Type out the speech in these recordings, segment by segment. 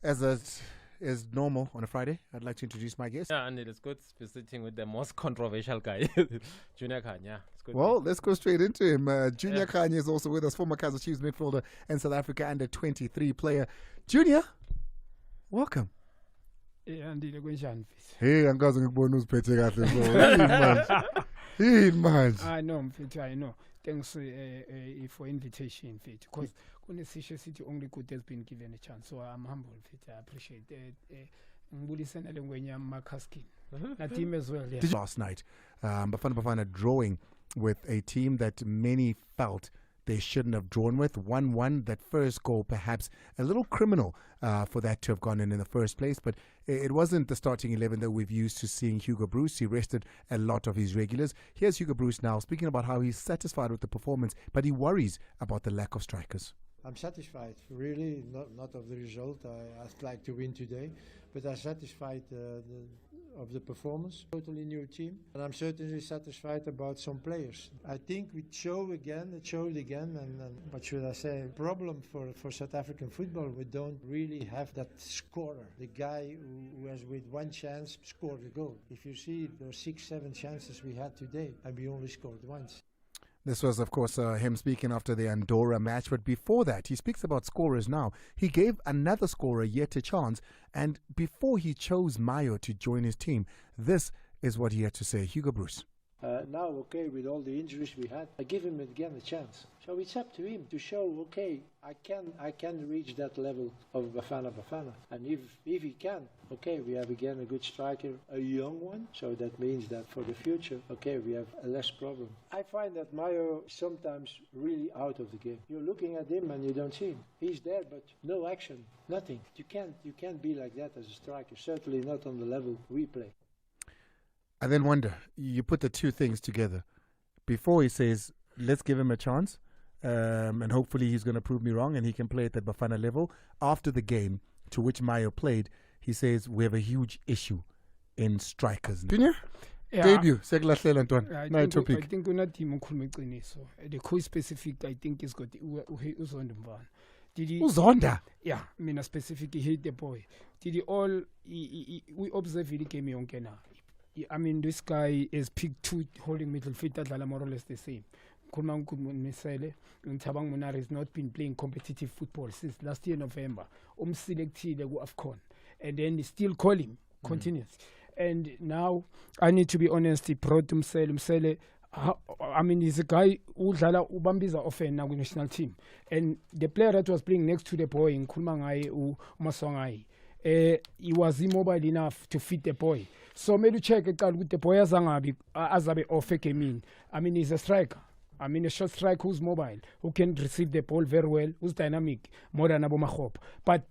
As normal on a Friday, I'd like to introduce my guest. Yeah, and it is good to be sitting with the most controversial guy, Junior Khanye. Yeah, it's good. Well, let's go straight into him. Junior Khanye is also with us, former Kaizer Chiefs midfielder and South Africa under-23 player. Junior, welcome. Hey, angikaze ngikubona uziphethe kahle so. Yini manje? I know, mfethu, I know. Thanks for invitation, mfethu. Because kunesisho sithi only good has been given a chance. So I'm humble, mfethu. I appreciate that. Ngibulisa ngwenya makaskin. Na team as well, yeah. Last night, Bafana Bafana drawing with a team that many felt they shouldn't have drawn with. 1-1, that first goal perhaps a little criminal for that to have gone in the first place, but it wasn't the starting 11 that we've used to seeing Hugo Bruce. He rested a lot of his regulars. Here's Hugo Bruce now speaking about how he's satisfied with the performance, but he worries about the lack of strikers. I'm satisfied, really, not of the result. I'd like to win today, but I'm satisfied of the performance. Totally new team, and I'm certainly satisfied about some players. I think it showed again, and what should I say, problem for South African football. We don't really have that scorer, the guy who has with one chance scored a goal. If you see those 6-7 chances we had today, and we only scored once. This was, of course, him speaking after the Andorra match. But before that, he speaks about scorers now. He gave another scorer yet a chance. And before he chose Mayo to join his team, this is what he had to say. Hugo Bruce. Now, okay, with all the injuries we had, I give him again a chance. So it's up to him to show, okay, I can reach that level of Bafana. And if he can, okay, we have again a good striker, a young one. So that means that for the future, okay, we have a less problem. I find that Mayo is sometimes really out of the game. You're looking at him and you don't see him. He's there, but no action, nothing. You can't be like that as a striker. Certainly not on the level we play. I then wonder, you put the two things together. Before he says, let's give him a chance, and hopefully he's going to prove me wrong and he can play at that Bafana level. After the game to which Mayo played, he says, we have a huge issue in strikers. Junior? Yeah. Debut, sekulahlela ntwana. I think unateam ukhuluma iqiniso. The coach specific, I think, is got Uzonda Mvana. Uzonda? Yeah, mina specific, he hate the boy. Did he all, we observe the game yonke now. I mean, this guy is picked two holding midfield that are more or less the same. Kulman Misele and Tabang Munar has not been playing competitive football since last year November. Selected the AFCON, and then they still call him continuous. And now I need to be honest. He brought Msele. I mean, he's a guy who ubambiza often now with national team, and the player that was playing next to the boy in Kulmangai Umasongai. He was immobile enough to fit the boy. So maybe check it out with the boy Azabe Ofeke. I mean, he's a striker. I mean, a short striker who's mobile, who can receive the ball very well, who's dynamic, more than Abomahop. But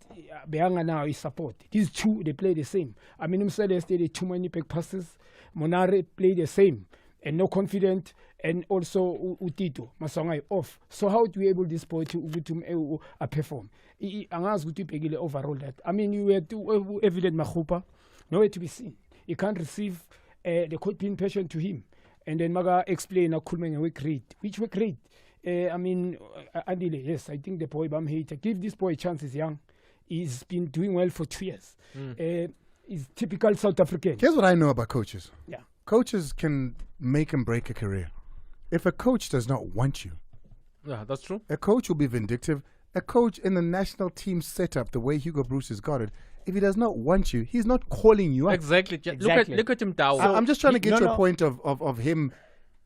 Beanga now is support. These two, they play the same. I mean, yesterday, too many back passes. Monare play the same. And no confident, and also Utito, Masongai off. So how do we able this boy to perform? Angas Guti Pegile overall that. I mean, you were too evident Mahupa, nowhere to be seen. You can't receive the coach being patient to him. And then Maga explain a Kulmeng we create. Which we create. I mean, Adile, yes, I think the boy Bam hater. Give this boy a chance, he's young. He's been doing well for 2 years. He's typical South African. Here's what I know about coaches. Yeah. Coaches can make and break a career. If a coach does not want you, Yeah, that's true. a coach will be vindictive. A coach in the national team setup, the way Hugo Bruce has got it, if he does not want you, he's not calling you up. Exactly. Look at him down. I'm just trying to get to a point of him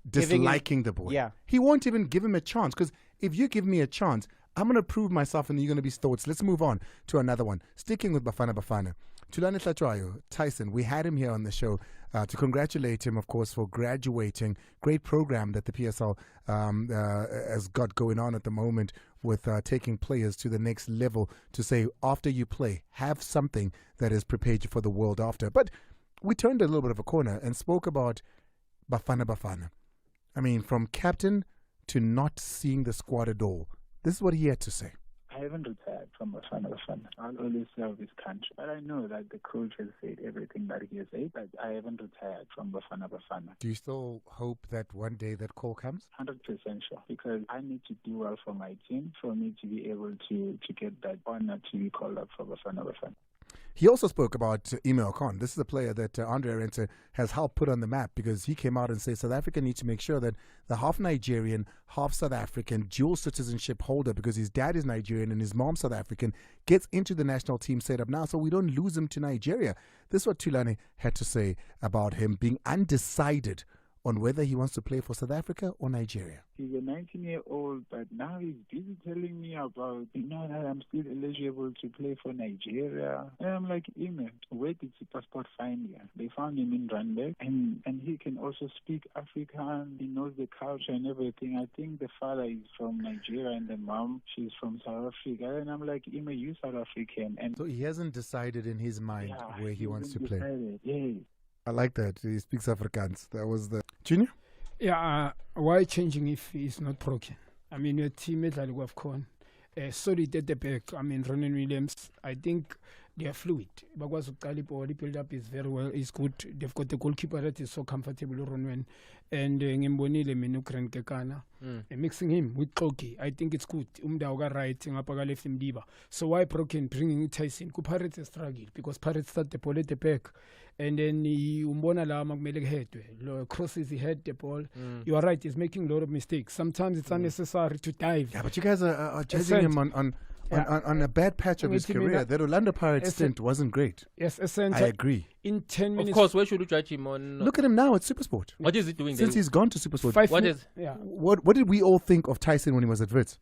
disliking the boy. Yeah. He won't even give him a chance, because if you give me a chance, I'm going to prove myself and you're going to be thoughts. Let's move on to another one. Sticking with Bafana. Thulan Hlatshwayo, Tyson, we had him here on the show to congratulate him, of course, for graduating. Great program that the PSL has got going on at the moment with taking players to the next level to say, after you play, have something that has prepared you for the world after. But we turned a little bit of a corner and spoke about Bafana. I mean, from captain to not seeing the squad at all. This is what he had to say. I haven't retired from Bafana Bafana. I'll always serve this country. But I know that the coach has said everything that he has said, but I haven't retired from Bafana Bafana. Do you still hope that one day that call comes? 100% sure. Because I need to do well for my team, for me to be able to get that honor to be called up for Bafana Bafana. He also spoke about Ime Ocon. This is a player that Andre Arendse has helped put on the map, because he came out and said South Africa needs to make sure that the half Nigerian, half South African dual citizenship holder, because his dad is Nigerian and his mom South African, gets into the national team setup now so we don't lose him to Nigeria. This is what Thulan had to say about him being undecided on whether he wants to play for South Africa or Nigeria. He's a 19-year-old, but now he's busy telling me about, that I'm still eligible to play for Nigeria. And I'm like, where did the passport find you? They found him in Randburg, and he can also speak Afrikaans. He knows the culture and everything. I think the father is from Nigeria and the mom, she's from South Africa. And I'm like, you're South African. And so he hasn't decided in his mind where he wants to play. Yes. I like that. He speaks Afrikaans. That was the... Junior? Yeah, why changing if he's not broken? I mean, your teammate like Wafcon, solid at the back. I mean, Ronan Williams, I think they are fluid. Because the build-up is very well, is good. They've got the goalkeeper that is so comfortable, Ronwen. And Ngimbonile Menukren Kekana. Mixing him with Koki, I think it's good. Umdauga right, Ngapaga left him Diba. So why broken, bringing Tyson? Pirates a struggle, because Pirates start the ball at the back. And then Umbona la magmele head crosses he head the ball. You are right, he's making a lot of mistakes. Sometimes it's unnecessary to dive. Yeah, but you guys are judging him on a bad patch of his career. That Orlando Pirates stint wasn't great. Yes, I agree. In 10 minutes. Of course, where should you judge him on? Look at him now at Supersport. What is he doing Since he's gone to Supersport. Yeah. What did we all think of Tyson when he was at Wits?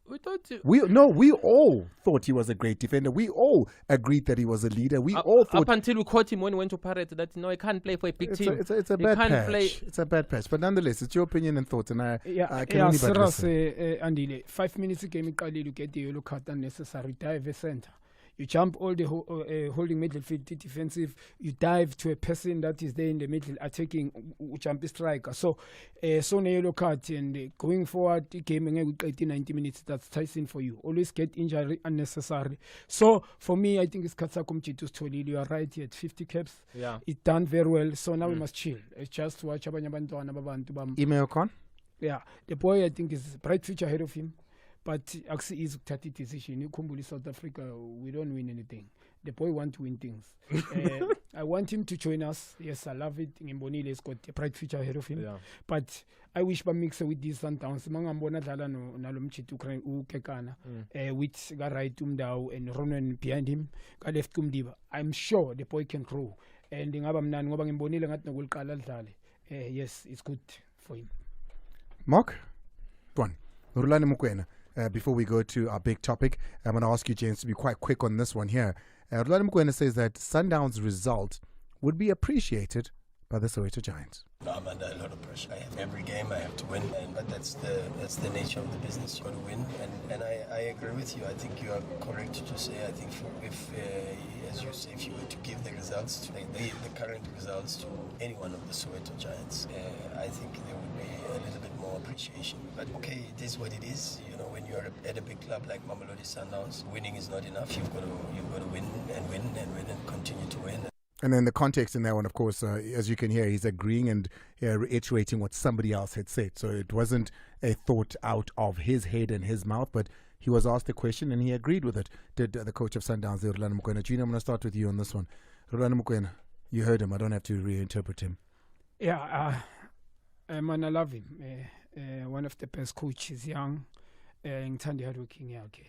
We thought we all thought he was a great defender. We all agreed that he was a leader. We all thought, up until we caught him when he went to Pirates, that he can't play for a big team. It's a bad patch. It's a bad patch. But nonetheless, it's your opinion and thoughts, and I can only but listen. Andile, 5 minutes ago, you get the yellow card unnecessary dive center. You jump all the holding midfield defensive. You dive to a person that is there in the middle attacking, jump striker. So no yellow card, and going forward, the game with 90 minutes. That's Tyson for you. Always get injury unnecessary. So for me, I think it's Katsakum Chitus Tolili. You are right here at 50 caps. Yeah, it done very well. So now we must chill. It's just watch Abanyabantu and Ababantubam. Ime Ocon? Yeah, the boy I think is bright future ahead of him. But actually, is a decision. You come to South Africa, we don't win anything. The boy want to win things. I want him to join us. Yes, I love it. Ngimbonile has got a bright future ahead of him. Yeah. But I wish we mix with these Sundowns. Mangambona dlala no nalomchitu Kekana, with right Umdao and Ronan behind him. Left Kumdiba. I'm sure the boy can grow. And ngabamnani ngoba ngimbonile ngathi nokuliqala dlale. Yes, it's good for him. Mark, one. Thulan Hlatshwayo. Before we go to our big topic, I'm going to ask you, James, to be quite quick on this one here. Thulan Hlatshwayo says that Sundowns' result would be appreciated by the Soweto Giants. No, I'm under a lot of pressure. Every game I have to win, but that's the nature of the business. You got to win, and I agree with you. I think you are correct to say. I think if as you say, if you were to give the results to the current results to any one of the Soweto Giants, I think there would be a little bit more appreciation. But okay, it is what it is. You know, when you're at a big club like Mamelodi Sundowns, winning is not enough. You've got to win and continue to win. And then the context in that one, of course, as you can hear, he's agreeing and reiterating what somebody else had said. So it wasn't a thought out of his head and his mouth, but he was asked the question and he agreed with it. Did the coach of Sundowns, Thulan Hlatshwayo. Junior, I'm going to start with you on this one. Thulan Hlatshwayo, you heard him. I don't have to reinterpret him. Yeah, man, I love him. One of the best coaches, young, ngithanda hardworking yakhe.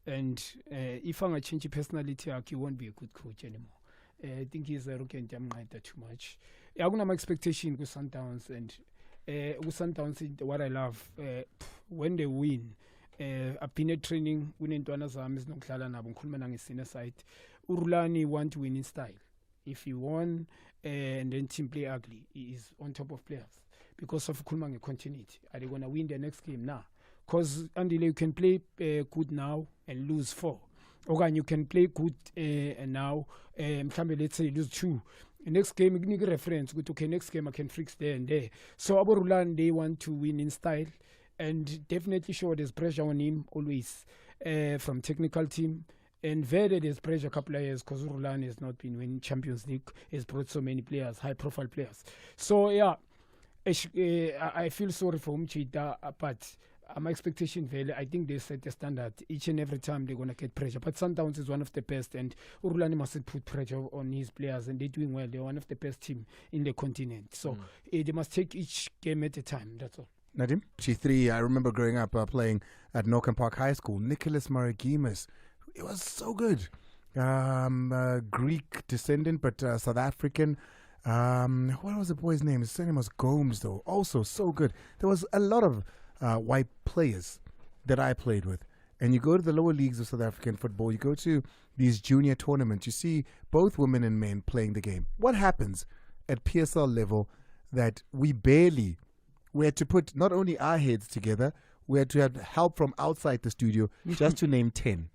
And if I'm going to change his personality, he won't be a good coach anymore. I think he's arrogant too much. I have my expectation with Sundowns, and with Sundowns, what I love, when they win, I've been at training, winning to another is not ngikhuluma side. Urulani want to win in style. If he won and then team play ugly, he is on top of players because of khuluma continuity. Are they gonna win the next game now? Because Andile, you can play good now and lose 4. Okay, you can play good and now, let's say lose 2. The next game, you need a reference. Okay, next game I can fix there and there. So Aburulan, they want to win in style, and definitely sure there's pressure on him always. from technical team. And very there's pressure a couple of years because Thulan has not been winning Champions League. Has brought so many players, high-profile players. So yeah, I feel sorry for Umchita, but my expectation value, I think they set a standard. Each and every time they're going to get pressure. But Sundowns is one of the best, and Thulan must put pressure on his players, and they're doing well. They're one of the best team in the continent. So they must take each game at a time. That's all. Nadim? G3, I remember growing up playing at Norcombe Park High School. Nicholas Maragimas, it was so good. Greek descendant, but South African. What was the boy's name? His name was Gomes, though. Also so good. There was a lot of white players that I played with. And you go to the lower leagues of South African football, you go to these junior tournaments, you see both women and men playing the game. What happens at PSL level that we had to put not only our heads together, we had to have help from outside the studio just to name 10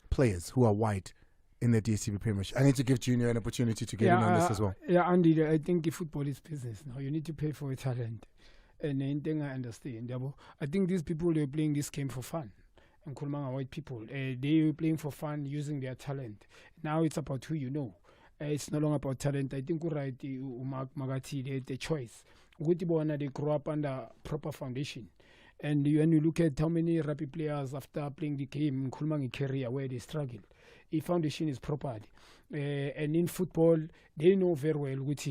players who are white in the DSTV Premiership. I need to give Junior an opportunity to get in on this as well. Yeah, Andy, I think football is business now. You need to pay for a talent. And anything I understand. I think these people, they're playing this game for fun. And Kulmanga white people, they're playing for fun using their talent. Now it's about who you know. It's no longer about talent. I think right, Magati, the choice. They grow up under proper foundation. And when you look at how many rugby players after playing the game in Kulmangi career where they struggle, the foundation is proper. And in football, they know very well which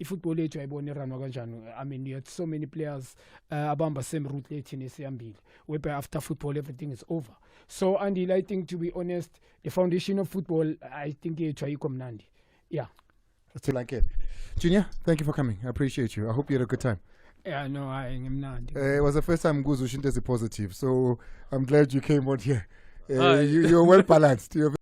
football I mean, you had so many players abamba same route late in Isiambil, whereby after football everything is over. So Andy, I think to be honest, the foundation of football, I think it's Nandi. Yeah. That's like it. Junior, thank you for coming. I appreciate you. I hope you had a good time. Yeah, no, I am not. It was the first time Guzu Shinte is positive, so I'm glad you came out here. You're well balanced.